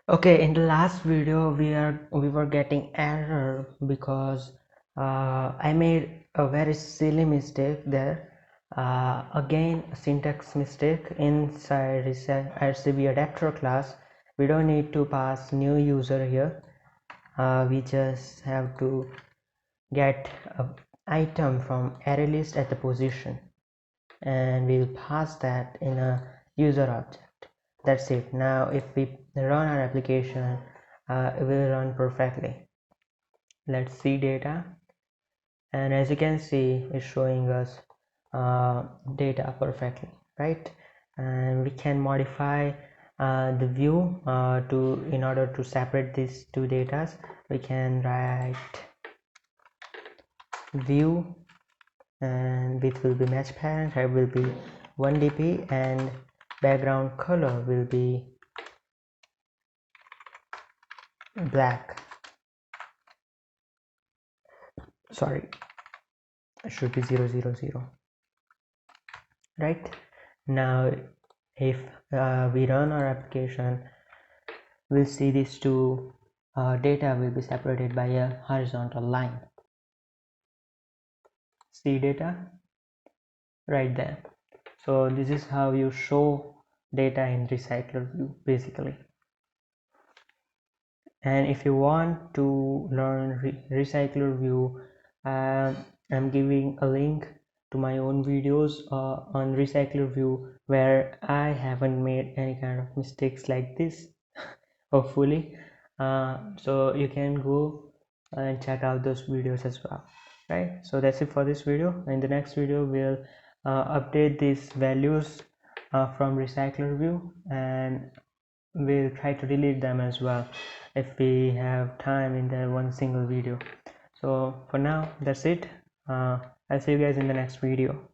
Okay, in the last video we were getting error because I made a very silly mistake there. Again, a syntax mistake inside RCB adapter class. We don't need to pass new user here. We just have to get an item from array list at the position, and we'll pass that in a user object. That's it. Now if we run our application, it will run perfectly. Let's see data, and as you can see, it's showing us data perfectly, right? And we can modify the view to in order to separate these two datas. We can write view, and it will be match parent, height will be 1 dp, and background color will be black. Sorry, it should be 000. Right now, if we run our application, we'll see these two data will be separated by a horizontal line. See data right there. So this is how you show data in recycler view basically. And if you want to learn recycler view, I'm giving a link to my own videos on recycler view where I haven't made any kind of mistakes like this hopefully. So you can go and check out those videos as well, right? So that's it for this video. In the next video we'll update these values from recycler view, and we'll try to delete them as well if we have time in that one single video. So for now, that's it. I'll see you guys in the next video.